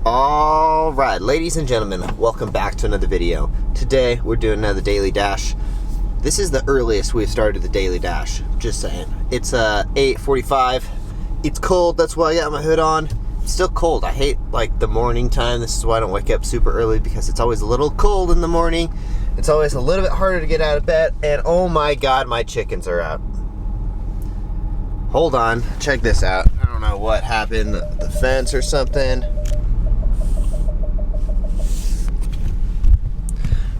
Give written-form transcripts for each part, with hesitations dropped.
Alright, ladies and gentlemen, welcome back to another video. Today, we're doing another daily dash. This is the earliest we've started the daily dash, just saying. It's 8:45. It's cold, that's why I got my hood on. It's still cold. I hate, like, the morning time. This is why I don't wake up super early, because it's always a little cold in the morning. It's always a little bit harder to get out of bed, and oh my god, my chickens are out. Hold on, check this out. I don't know what happened, the fence or something.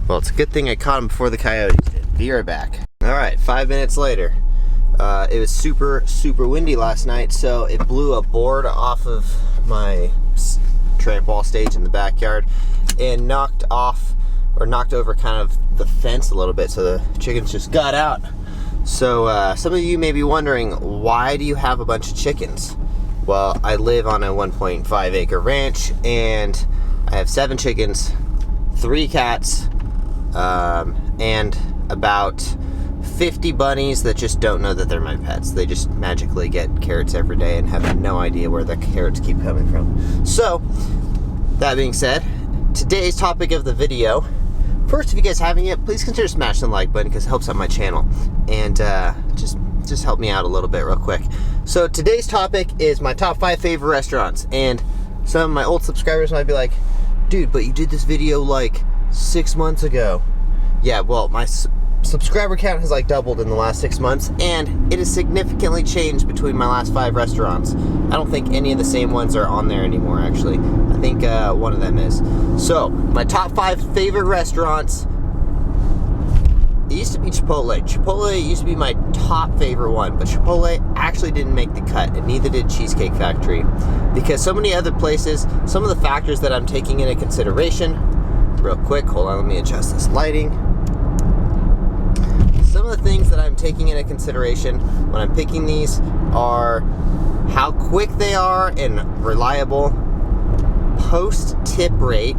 Well, it's a good thing I caught him before the coyotes did. Be right back. Alright, 5 minutes later. It was super windy last night, so it blew a board off of my tramp wall stage in the backyard and knocked over kind of the fence a little bit, so the chickens just got out. So some of you may be wondering, why do you have a bunch of chickens? Well, I live on a 1.5 acre ranch, and I have 7 chickens, 3 cats, and about 50 bunnies that just don't know that they're my pets. They just magically get carrots every day and have no idea where the carrots keep coming from. So, that being said, today's topic of the video. First, if you guys haven't yet, please consider smashing the like button because it helps out my channel. And just help me out a little bit real quick. So today's topic is my top 5 favorite restaurants. And some of my old subscribers might be like, dude, but you did this video like 6 months ago. Yeah, well, my subscriber count has like doubled in the last 6 months, and it has significantly changed between my last 5 restaurants. I don't think any of the same ones are on there anymore, actually. I think one of them is. So, my top 5 favorite restaurants. It used to be Chipotle. Chipotle used to be my top favorite one, but Chipotle actually didn't make the cut, and neither did Cheesecake Factory. Because so many other places, some of the factors that I'm taking into consideration, real quick, hold on, let me adjust this lighting. Some of the things that I'm taking into consideration when I'm picking these are how quick they are and reliable. Post-tip rate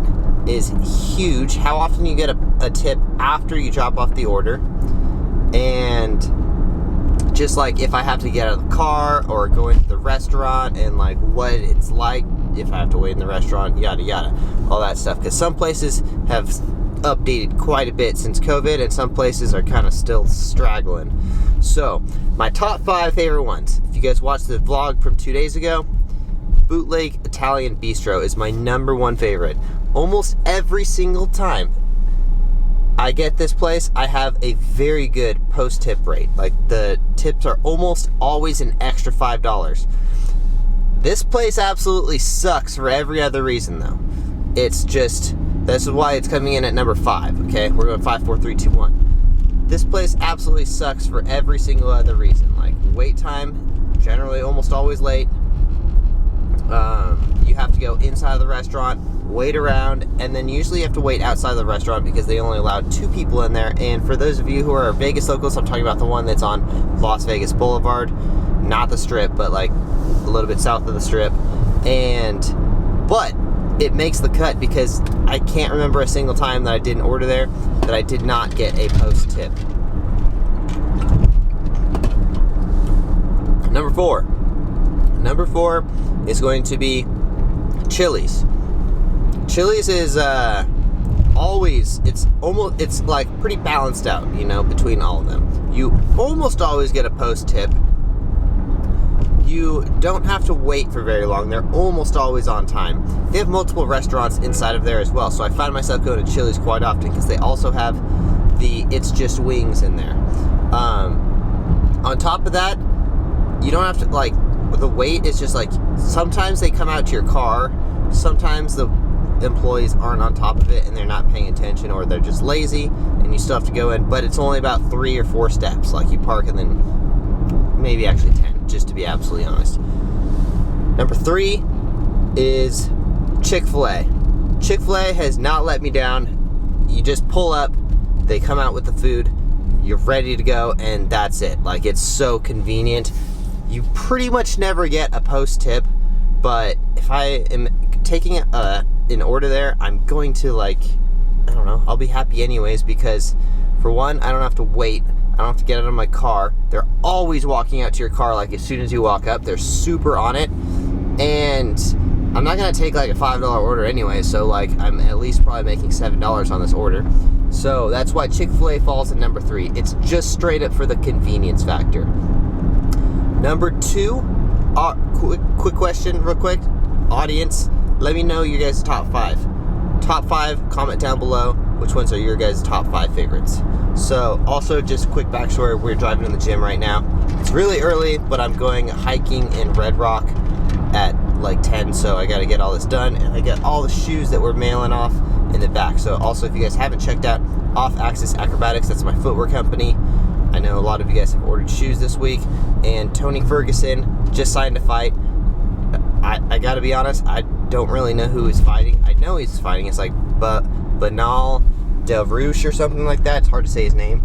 is huge. How often you get a tip after you drop off the order. And just like if I have to get out of the car or go into the restaurant, and like what it's like if I have to wait in the restaurant, yada yada, all that stuff. Because some places have updated quite a bit since COVID, and some places are kind of still straggling. So, my top 5 favorite ones. If you guys watched the vlog from 2 days ago, Bootleg Italian Bistro is my #1 favorite. Almost every single time I get this place, I have a very good post-tip rate. Like, the tips are almost always an extra $5. This place absolutely sucks for every other reason, though. It's just, this is why it's coming in at number 5, okay? We're going 5, 4, 3, 2, 1. This place absolutely sucks for every single other reason. Like, wait time, generally almost always late. You have to go inside the restaurant, wait around, and then usually you have to wait outside the restaurant because they only allow 2 people in there. And for those of you who are Vegas locals, I'm talking about the one that's on Las Vegas Boulevard, not the Strip, but like a little bit south of the Strip. But it makes the cut because I can't remember a single time that I didn't order there that I did not get a post tip. Number 4. Number 4 is going to be Chili's. Chili's is always, it's like pretty balanced out, you know, between all of them. You almost always get a post tip. You don't have to wait for very long. They're almost always on time. They have multiple restaurants inside of there as well, so I find myself going to Chili's quite often because they also have the It's Just Wings in there. On top of that, you don't have to, like, the wait is just like, sometimes they come out to your car, sometimes the employees aren't on top of it and they're not paying attention, or they're just lazy and you still have to go in, but it's only about 3 or 4 steps. Like, you park and then maybe actually 10, just to be absolutely honest. Number 3 is Chick-fil-A. Chick-fil-A has not let me down. You just pull up, they come out with the food, you're ready to go, and that's it. Like, it's so convenient. You pretty much never get a post tip, but if I am taking an order there, I'm going to, like, I don't know, I'll be happy anyways, because for one, I don't have to wait. I don't have to get out of my car. They're always walking out to your car, like, as soon as you walk up. They're super on it. And I'm not gonna take like a $5 order anyway, so like I'm at least probably making $7 on this order. So that's why Chick-fil-A falls at number 3. It's just straight up for the convenience factor. Number 2, quick question, real quick, audience. Let me know your guys' top 5. Top 5, comment down below which ones are your guys' top 5 favorites. So also just quick backstory, we're driving to the gym right now. It's really early, but I'm going hiking in Red Rock at like 10, so I got to get all this done, and I got all the shoes that we're mailing off in the back. So also, if you guys haven't checked out Off Axis Acrobatics, that's my footwear company. I know a lot of you guys have ordered shoes this week, and Tony Ferguson just signed a fight. I gotta be honest, I don't really know who he's fighting. I know he's fighting, it's like Banal Del Rouge or something like that. It's hard to say his name,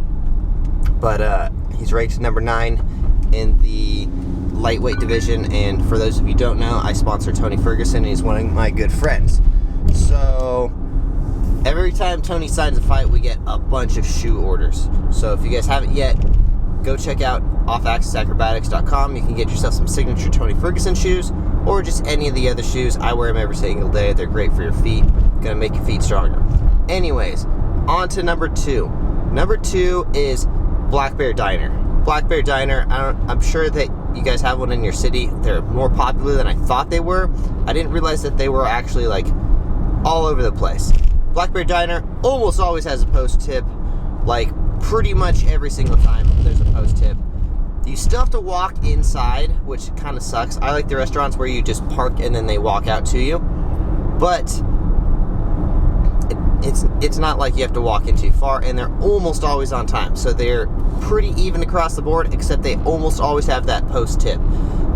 but he's ranked number 9 in the lightweight division, and for those of you who don't know, I sponsor Tony Ferguson, and he's one of my good friends. So every time Tony signs a fight, we get a bunch of shoe orders. So if you guys haven't yet, go check out offaxisacrobatics.com. You can get yourself some signature Tony Ferguson shoes, or just any of the other shoes. I wear them every single day. They're great for your feet. Gonna make your feet stronger. Anyways, on to number 2. Number 2 is Black Bear Diner. Black Bear Diner, I'm sure that you guys have one in your city. They're more popular than I thought they were. I didn't realize that they were actually like all over the place. Black Bear Diner almost always has a post tip. Like pretty much every single time there's a post tip. You still have to walk inside, which kind of sucks. I like the restaurants where you just park and then they walk out to you. But it's not like you have to walk in too far, and they're almost always on time. So they're pretty even across the board, except they almost always have that post tip.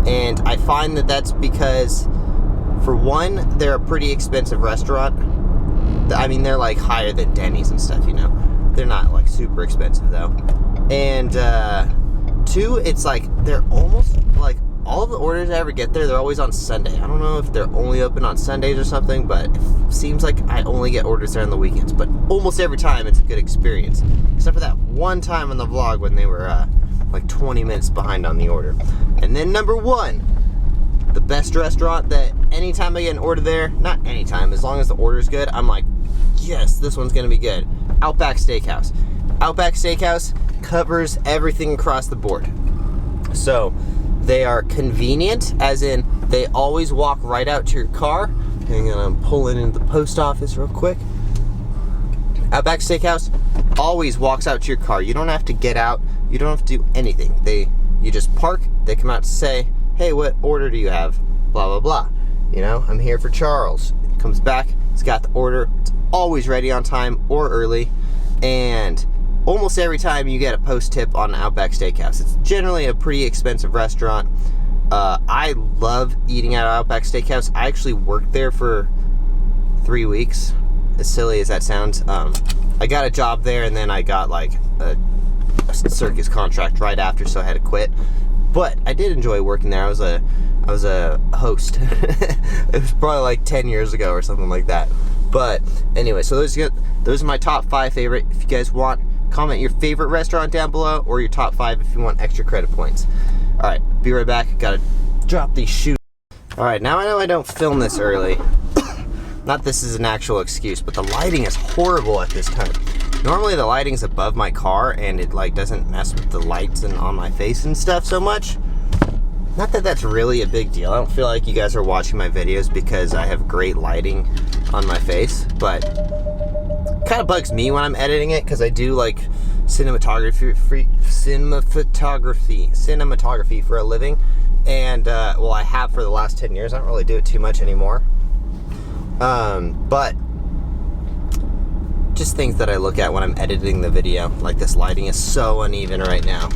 And I find that that's because, for one, they're a pretty expensive restaurant. I mean, they're like higher than Denny's and stuff, you know. They're not like super expensive though. And 2, it's like they're almost like all of the orders I ever get there, they're always on Sunday. I don't know if they're only open on Sundays or something, but it seems like I only get orders there on the weekends. But almost every time it's a good experience, except for that one time on the vlog when they were like 20 minutes behind on the order. And then number 1, the best restaurant that anytime I get an order there, not anytime, as long as the order's good, I'm like, yes, this one's gonna be good. Outback Steakhouse. Outback Steakhouse covers everything across the board. So they are convenient, as in they always walk right out to your car. Hang on, I'm pulling into the post office real quick. Outback Steakhouse always walks out to your car. You don't have to get out. You don't have to do anything. You just park. They come out to say, hey, what order do you have? Blah, blah, blah. You know, I'm here for Charles. He comes back. He's got the order. It's always ready on time or early. And almost every time you get a post tip on Outback Steakhouse. It's generally a pretty expensive restaurant. I love eating at Outback Steakhouse. I actually worked there for 3 weeks, as silly as that sounds. I got a job there, and then I got like a circus contract right after, so I had to quit. But I did enjoy working there. I was a host. It was probably like 10 years ago or something like that. But anyway, so those are my top 5 favorite. If you guys want, comment your favorite restaurant down below, or your top 5 if you want extra credit points. Alright, be right back. Gotta drop these shoes. Alright, now I know I don't film this early. Not this is an actual excuse, but the lighting is horrible at this time. Normally the lighting's above my car, and it like doesn't mess with the lights and on my face and stuff so much. Not that that's really a big deal. I don't feel like you guys are watching my videos because I have great lighting on my face, but it kind of bugs me when I'm editing it, because I do like cinematography for a living, and well, I have for the last 10 years. I don't really do it too much anymore, but just things that I look at when I'm editing the video. Like this lighting is so uneven right now.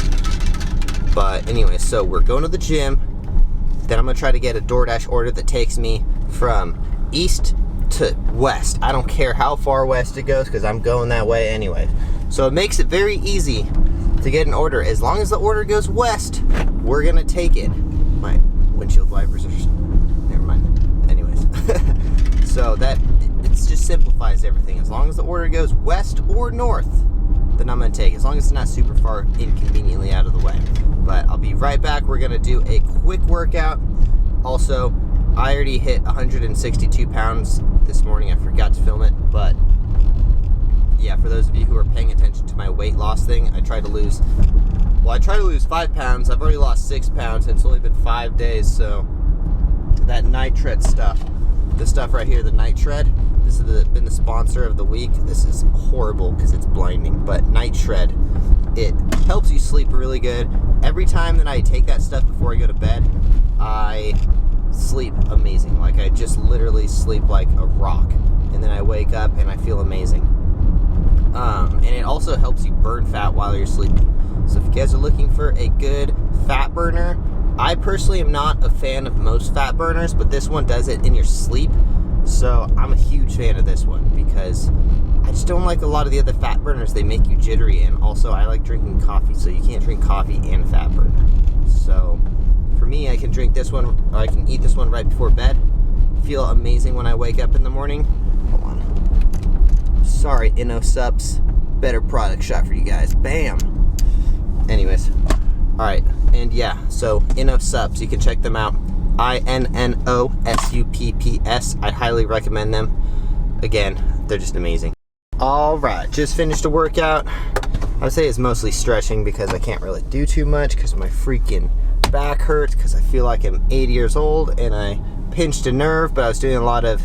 But anyway, so we're going to the gym. Then I'm gonna try to get a DoorDash order that takes me from east to west. I don't care how far west it goes, because I'm going that way anyway. So it makes it very easy to get an order. As long as the order goes west, we're gonna take it. My windshield wipers are, never mind. Anyways, so that, it just simplifies everything. As long as the order goes west or north, then I'm gonna take it, as long as it's not super far inconveniently out of the way. But I'll be right back. We're gonna do a quick workout. Also, I already hit 162 pounds this morning. I forgot to film it, but yeah, for those of you who are paying attention to my weight loss thing, I try to lose 5 pounds. I've already lost 6 pounds, and it's only been 5 days, so that Night Tread stuff, this stuff right here, the Night Tread, this has been the sponsor of the week. This is horrible because it's blinding, but Night Tread, it helps you sleep really good. Every time that I take that stuff before I go to bed, I sleep amazing. Like, I just literally sleep like a rock, and then I wake up and I feel amazing. And it also helps you burn fat while you're sleeping. So if you guys are looking for a good fat burner, I personally am not a fan of most fat burners, but this one does it in your sleep. So I'm a huge fan of this one because I just don't like a lot of the other fat burners. They make you jittery, and also I like drinking coffee, so you can't drink coffee and fat burner. So for me, I can drink this one, or I can eat this one right before bed. Feel amazing when I wake up in the morning. Hold on. Sorry, InnoSups. Better product shot for you guys. Bam. Anyways, all right, and yeah, so InnoSups, you can check them out. INNOSUPPS. I highly recommend them. Again, they're just amazing. All right, just finished a workout. I would say it's mostly stretching because I can't really do too much because my freaking back hurts because I feel like I'm 80 years old and I pinched a nerve, but I was doing a lot of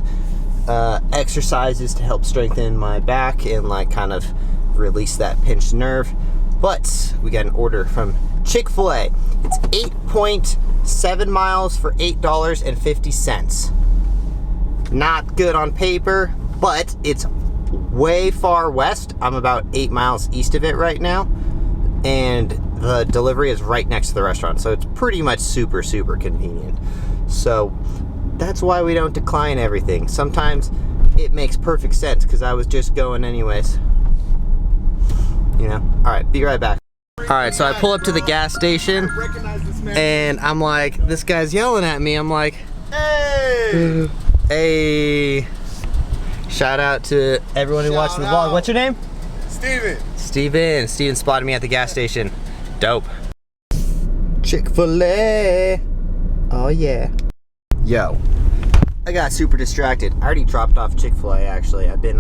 exercises to help strengthen my back and like kind of release that pinched nerve. But we got an order from Chick-fil-A. It's 8.7 miles for $8.50. Not good on paper, but it's way far west. I'm about 8 miles east of it right now, and the delivery is right next to the restaurant, so it's pretty much super convenient. So that's why we don't decline everything. Sometimes it makes perfect sense because I was just going anyways. You know? Alright, be right back. Alright, so I pull up to the gas station and I'm like, this guy's yelling at me. I'm like, hey! Hey! Shout out to everyone who watched the vlog. What's your name? Steven. Steven spotted me at the gas station. Dope. Chick-fil-A. Oh yeah. Yo, I got super distracted. I already dropped off Chick-fil-A actually. I've been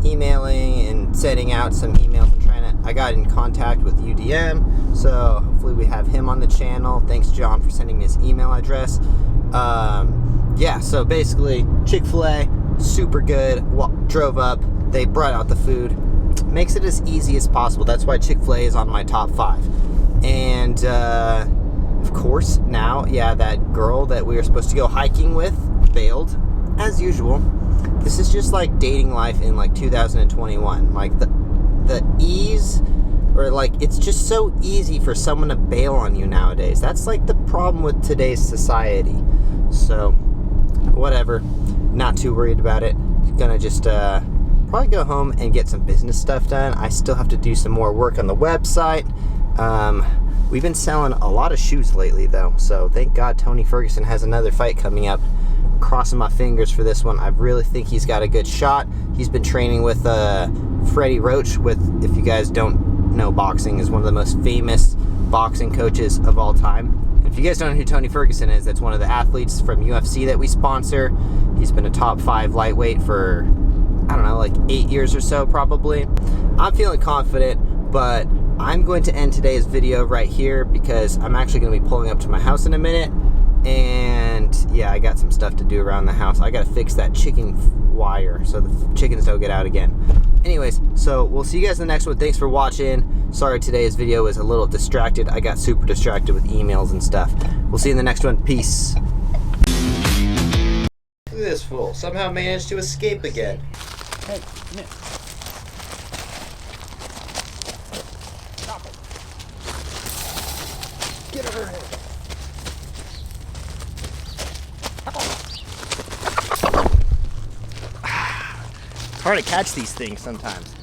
emailing and sending out some emails and I got in contact with UDM, so hopefully we have him on the channel. Thanks John for sending me his email address. Yeah, so basically Chick-fil-A, super good. Drove up, they brought out the food. Makes it as easy as possible. That's why Chick-fil-A is on my top 5. And of course now, yeah, that girl that we were supposed to go hiking with bailed, as usual. This is just like dating life in like 2021. Like the ease, or like it's just so easy for someone to bail on you nowadays. That's like the problem with today's society. So whatever, not too worried about it. Gonna just probably go home and get some business stuff done. I still have to do some more work on the website. We've been selling a lot of shoes lately though, so thank God Tony Ferguson has another fight coming up. Crossing my fingers for this one. I really think he's got a good shot. He's been training with Freddie Roach, with, if you guys don't know boxing, is one of the most famous boxing coaches of all time. And if you guys don't know who Tony Ferguson is, that's one of the athletes from UFC that we sponsor. He's been a top 5 lightweight for, I don't know, like 8 years or so probably. I'm feeling confident, but I'm going to end today's video right here because I'm actually going to be pulling up to my house in a minute. And yeah, I got some stuff to do around the house. I gotta fix that chicken wire so the chickens don't get out again. Anyways, so we'll see you guys in the next one. Thanks for watching. Sorry today's video was a little distracted. I got super distracted with emails and stuff. We'll see you in the next one. Peace. Look at this fool. Somehow managed to escape again. Hey, come here. Stop it. Get over here. It's hard to catch these things sometimes.